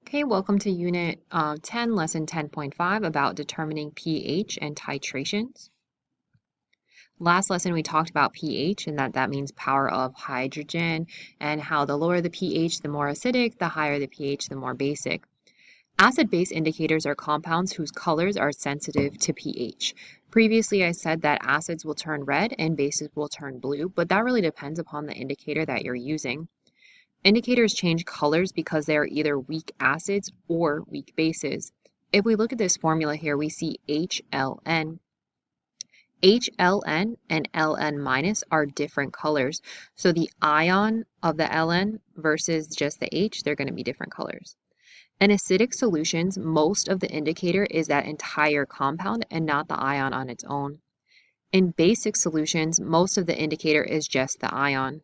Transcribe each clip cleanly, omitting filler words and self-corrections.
Okay, welcome to Unit 10, Lesson 10.5 about determining pH and titrations. Last lesson we talked about pH and that means power of hydrogen and how the lower the pH, the more acidic, the higher the pH, the more basic. Acid-base indicators are compounds whose colors are sensitive to pH. Previously, I said that acids will turn red and bases will turn blue, but that really depends upon the indicator that you're using. Indicators change colors because they are either weak acids or weak bases. If we look at this formula here, we see HLN. HLN and LN- are different colors. So the ion of the LN versus just the H, they're going to be different colors. In acidic solutions, most of the indicator is that entire compound and not the ion on its own. In basic solutions, most of the indicator is just the ion.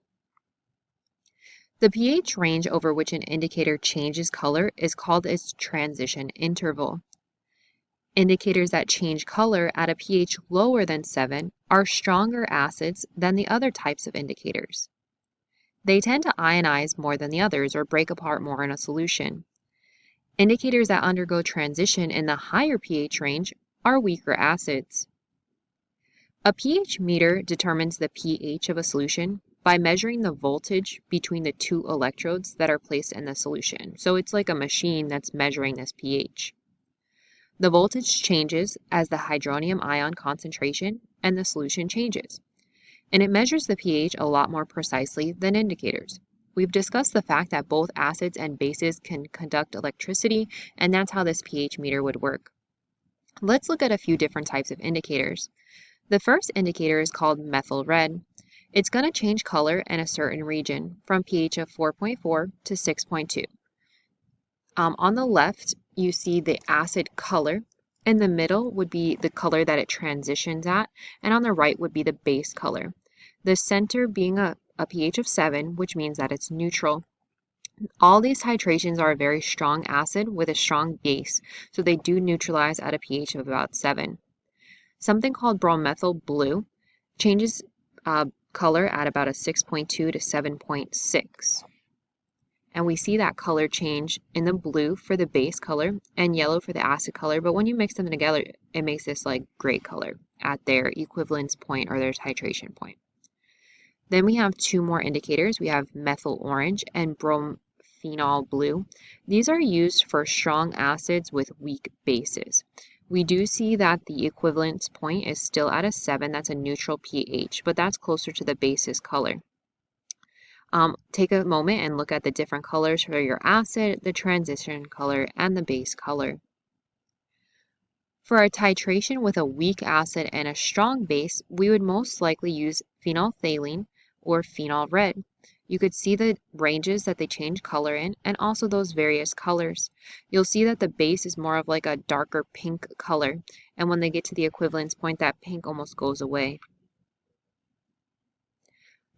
The pH range over which an indicator changes color is called its transition interval. Indicators that change color at a pH lower than 7 are stronger acids than the other types of indicators. They tend to ionize more than the others or break apart more in a solution. Indicators that undergo transition in the higher pH range are weaker acids. A pH meter determines the pH of a solution by measuring the voltage between the two electrodes that are placed in the solution. So it's like a machine that's measuring this pH. The voltage changes as the hydronium ion concentration and the solution changes, and it measures the pH a lot more precisely than indicators. We've discussed the fact that both acids and bases can conduct electricity, and that's how this pH meter would work. Let's look at a few different types of indicators. The first indicator is called methyl red. It's going to change color in a certain region from pH of 4.4 to 6.2. On the left, you see the acid color. In the middle would be the color that it transitions at, and on the right would be the base color. The center being a pH of 7, which means that it's neutral. All these titrations are a very strong acid with a strong base, so they do neutralize at a pH of about 7. Something called bromomethyl blue changes color at about a 6.2 to 7.6. And we see that color change in the blue for the base color and yellow for the acid color, but when you mix them together, it makes this like gray color at their equivalence point or their titration point. Then we have two more indicators. We have methyl orange and bromphenol blue. These are used for strong acids with weak bases. We do see that the equivalence point is still at a 7, that's a neutral pH, but that's closer to the base's color. Take a moment and look at the different colors for your acid, the transition color, and the base color. For a titration with a weak acid and a strong base, we would most likely use phenolphthalein or phenol red. You could see the ranges that they change color in and also those various colors. You'll see that the base is more of like a darker pink color, and when they get to the equivalence point, that pink almost goes away.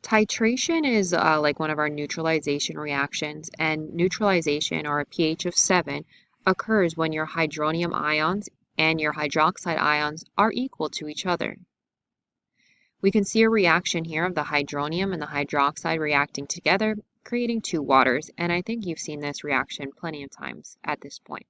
Titration is like one of our neutralization reactions, and neutralization, or a pH of 7, occurs when your hydronium ions and your hydroxide ions are equal to each other. We can see a reaction here of the hydronium and the hydroxide reacting together, creating two waters, and I think you've seen this reaction plenty of times at this point.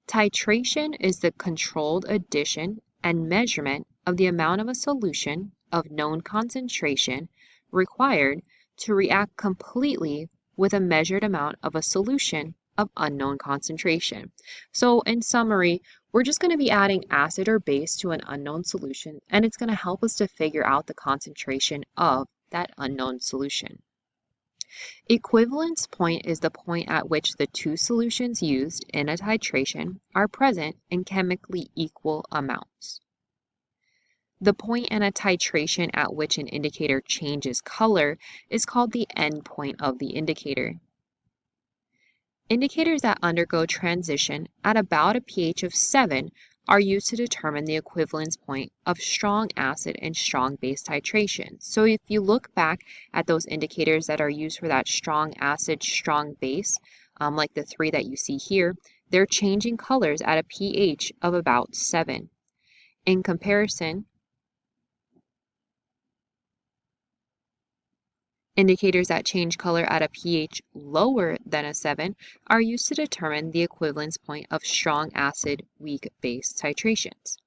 Titration is the controlled addition and measurement of the amount of a solution of known concentration required to react completely with a measured amount of a solution of unknown concentration. So in summary, we're just going to be adding acid or base to an unknown solution, and it's going to help us to figure out the concentration of that unknown solution. Equivalence point is the point at which the two solutions used in a titration are present in chemically equal amounts. The point in a titration at which an indicator changes color is called the end point of the indicator. Indicators that undergo transition at about a pH of 7 are used to determine the equivalence point of strong acid and strong base titration. So if you look back at those indicators that are used for that strong acid, strong base, like the three that you see here, they're changing colors at a pH of about 7. In comparison, Indicators that change color at a pH lower than a 7 are used to determine the equivalence point of strong acid, weak base titrations.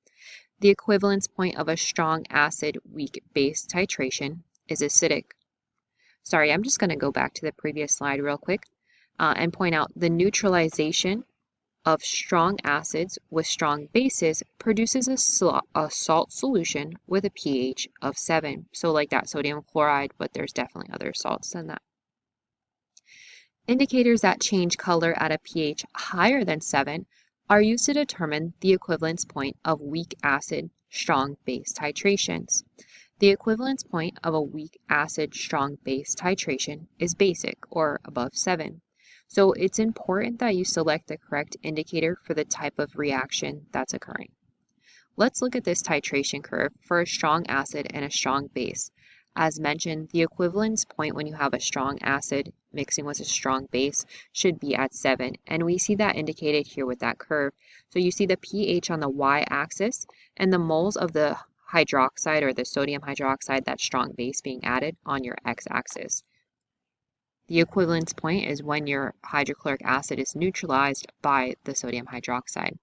The equivalence point of a strong acid, weak base titration is acidic. Sorry, I'm just going to go back to the previous slide real quick and point out the neutralization of strong acids with strong bases produces a salt solution with a pH of 7. So like that sodium chloride, but there's definitely other salts than that. Indicators that change color at a pH higher than 7 are used to determine the equivalence point of weak acid, strong base titrations. The equivalence point of a weak acid, strong base titration is basic, or above 7. So it's important that you select the correct indicator for the type of reaction that's occurring. Let's look at this titration curve for a strong acid and a strong base. As mentioned, the equivalence point when you have a strong acid mixing with a strong base should be at 7, and we see that indicated here with that curve. So you see the pH on the y-axis and the moles of the hydroxide or the sodium hydroxide, that strong base being added, on your x-axis. The equivalence point is when your hydrochloric acid is neutralized by the sodium hydroxide.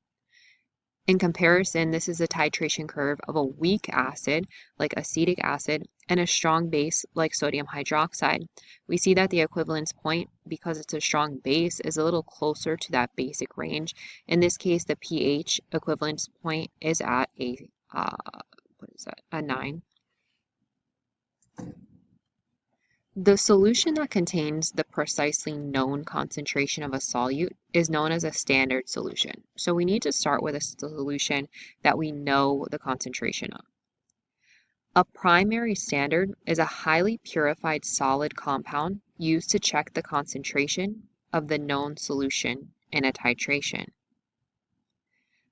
In comparison, this is a titration curve of a weak acid, like acetic acid, and a strong base, like sodium hydroxide. We see that the equivalence point, because it's a strong base, is a little closer to that basic range. In this case, the pH equivalence point is at a 9. The solution that contains the precisely known concentration of a solute is known as a standard solution. So we need to start with a solution that we know the concentration of. A primary standard is a highly purified solid compound used to check the concentration of the known solution in a titration.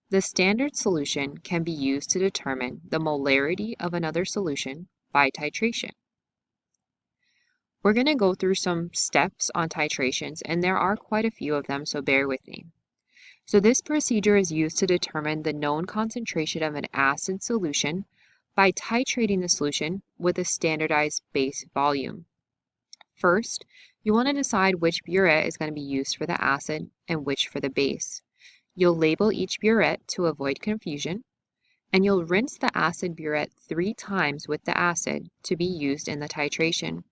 The standard solution can be used to determine the molarity of another solution by titration. We're going to go through some steps on titrations, and there are quite a few of them, so bear with me. So this procedure is used to determine the known concentration of an acid solution by titrating the solution with a standardized base volume. First, you want to decide which burette is going to be used for the acid and which for the base. You'll label each burette to avoid confusion, and you'll rinse the acid burette 3 times with the acid to be used in the titration.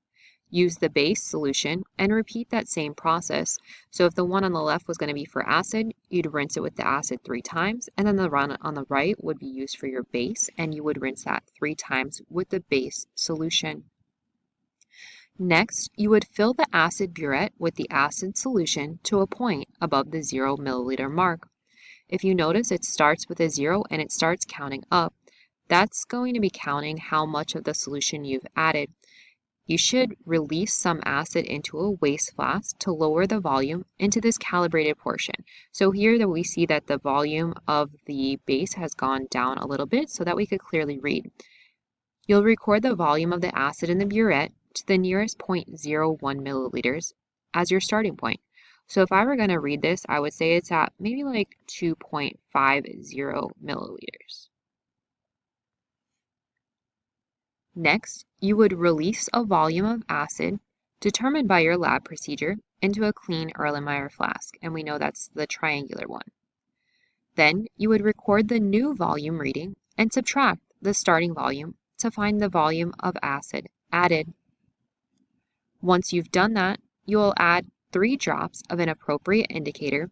Use the base solution and repeat that same process. So if the one on the left was going to be for acid, you'd rinse it with the acid 3 times, and then the one on the right would be used for your base, and you would rinse that 3 times with the base solution. Next, you would fill the acid burette with the acid solution to a point above the 0 milliliter mark. If you notice, it starts with a 0 and it starts counting up. That's going to be counting how much of the solution you've added. You should release some acid into a waste flask to lower the volume into this calibrated portion. So here that we see that the volume of the base has gone down a little bit so that we could clearly read. You'll record the volume of the acid in the burette to the nearest 0.01 milliliters as your starting point. So if I were going to read this, I would say it's at maybe like 2.50 milliliters. Next, you would release a volume of acid determined by your lab procedure into a clean Erlenmeyer flask, and we know that's the triangular one. Then you would record the new volume reading and subtract the starting volume to find the volume of acid added. Once you've done that, you will add 3 drops of an appropriate indicator,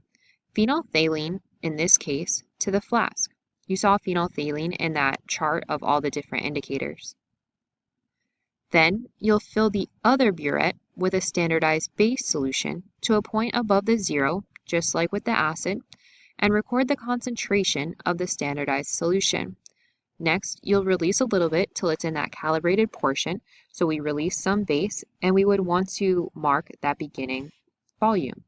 phenolphthalein in this case, to the flask. You saw phenolphthalein in that chart of all the different indicators. Then you'll fill the other burette with a standardized base solution to a point above the 0, just like with the acid, and record the concentration of the standardized solution. Next, you'll release a little bit till it's in that calibrated portion. So we release some base, and we would want to mark that beginning volume.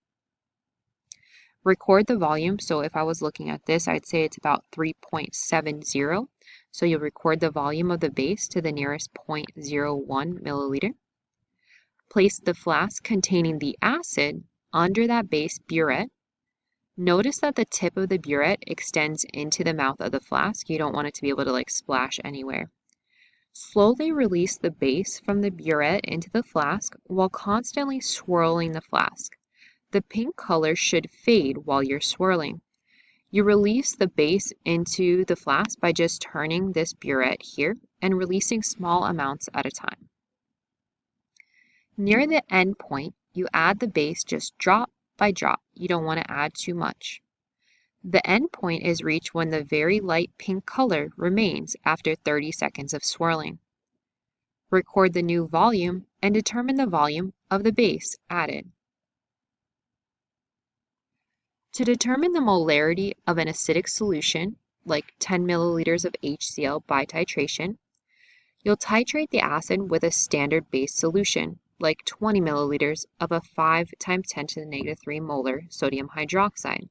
Record the volume. So if I was looking at this, I'd say it's about 3.70. So you'll record the volume of the base to the nearest 0.01 milliliter. Place the flask containing the acid under that base burette. Notice that the tip of the burette extends into the mouth of the flask. You don't want it to be able to splash anywhere. Slowly release the base from the burette into the flask while constantly swirling the flask. The pink color should fade while you're swirling. You release the base into the flask by just turning this burette here and releasing small amounts at a time. Near the end point, you add the base just drop by drop. You don't want to add too much. The end point is reached when the very light pink color remains after 30 seconds of swirling. Record the new volume and determine the volume of the base added. To determine the molarity of an acidic solution, like 10 milliliters of HCl by titration, you'll titrate the acid with a standard base solution, like 20 milliliters of a 5 times 10 to the negative 3 molar sodium hydroxide.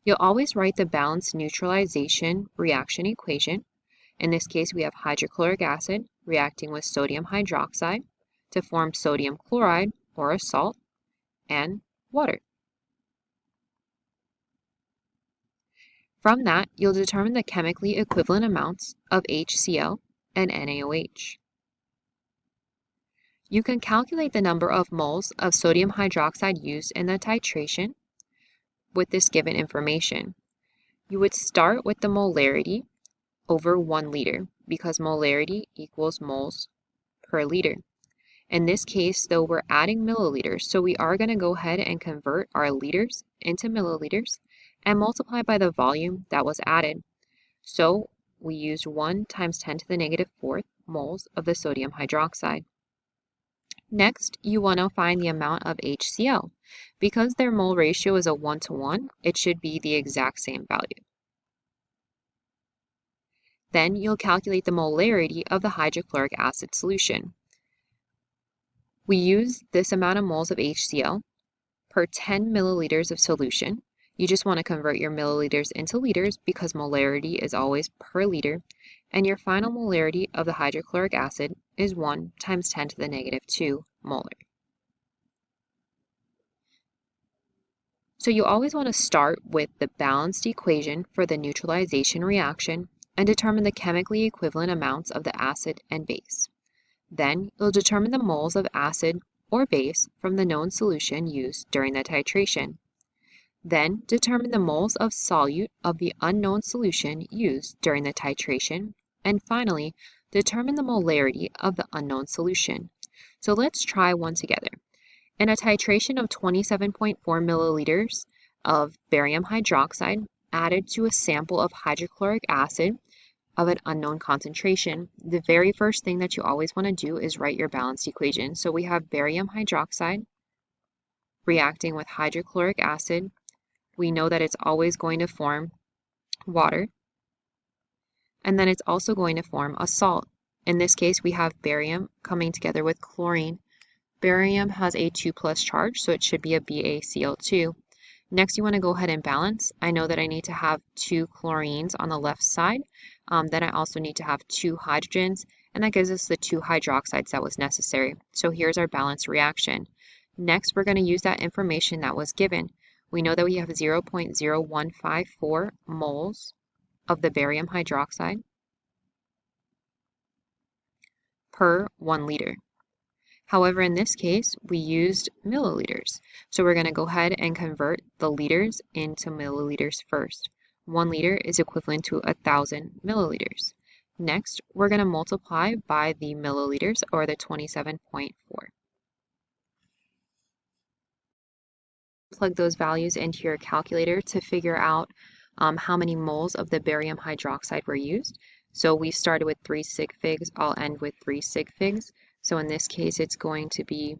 You'll always write the balanced neutralization reaction equation. In this case, we have hydrochloric acid reacting with sodium hydroxide to form sodium chloride, or a salt, and water. From that, you'll determine the chemically equivalent amounts of HCl and NaOH. You can calculate the number of moles of sodium hydroxide used in the titration with this given information. You would start with the molarity over 1 liter because molarity equals moles per liter. In this case, though, we're adding milliliters, so we are going to go ahead and convert our liters into milliliters and multiply by the volume that was added. So we used 1 times 10 to the negative 4th moles of the sodium hydroxide. Next, you want to find the amount of HCl. Because their mole ratio is a 1-to-1, it should be the exact same value. Then you'll calculate the molarity of the hydrochloric acid solution. We use this amount of moles of HCl per 10 milliliters of solution. You just want to convert your milliliters into liters because molarity is always per liter, and your final molarity of the hydrochloric acid is 1 times 10 to the negative 2 molar. So you always want to start with the balanced equation for the neutralization reaction and determine the chemically equivalent amounts of the acid and base. Then you'll determine the moles of acid or base from the known solution used during the titration. Then determine the moles of solute of the unknown solution used during the titration. And finally, determine the molarity of the unknown solution. So let's try one together. In a titration of 27.4 milliliters of barium hydroxide added to a sample of hydrochloric acid of an unknown concentration, the very first thing that you always want to do is write your balanced equation. So we have barium hydroxide reacting with hydrochloric acid. We know that it's always going to form water, and then it's also going to form a salt. In this case, we have barium coming together with chlorine. Barium has a 2+ charge, so it should be a BaCl2. Next, you want to go ahead and balance. I know that I need to have 2 chlorines on the left side. Then I also need to have 2 hydrogens, and that gives us the 2 hydroxides that was necessary. So here's our balanced reaction. Next, we're going to use that information that was given. We know that we have 0.0154 moles of the barium hydroxide per 1 liter. However, in this case, we used milliliters. So we're going to go ahead and convert the liters into milliliters first. 1 liter is equivalent to 1,000 milliliters. Next, we're going to multiply by the milliliters, or the 27.4. Plug those values into your calculator to figure out how many moles of the barium hydroxide were used. So we started with 3 sig figs. I'll end with 3 sig figs. So in this case, it's going to be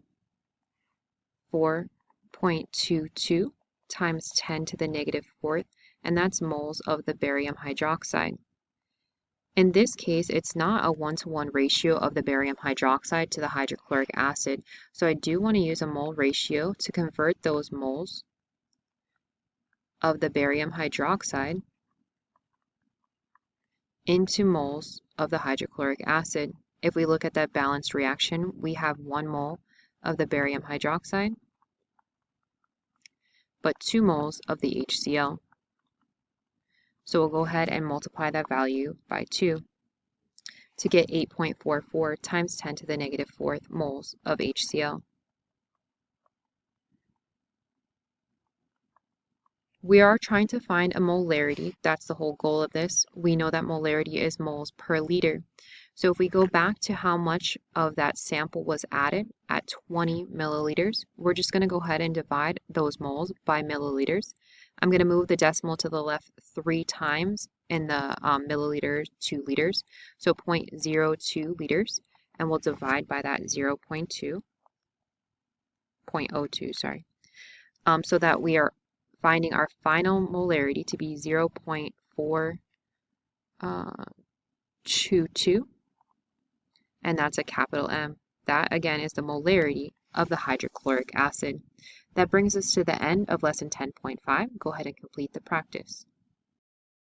4.22 times 10 to the negative 4th, and that's moles of the barium hydroxide. In this case, it's not a 1-to-1 ratio of the barium hydroxide to the hydrochloric acid, so I do want to use a mole ratio to convert those moles of the barium hydroxide into moles of the hydrochloric acid. If we look at that balanced reaction, we have 1 mole of the barium hydroxide, but 2 moles of the HCl. So we'll go ahead and multiply that value by 2. to get 8.44 times 10 to the negative fourth moles of HCl. We are trying to find a molarity. That's the whole goal of this. We know that molarity is moles per liter. So if we go back to how much of that sample was added at 20 milliliters, we're just going to go ahead and divide those moles by milliliters. I'm going to move the decimal to the left 3 times in the milliliters to liters, so 0.02 liters, and we'll divide by that 0.02, sorry, so that we are finding our final molarity to be 0.422, and that's a capital M. That, again, is the molarity of the hydrochloric acid. That brings us to the end of lesson 10.5. Go ahead and complete the practice.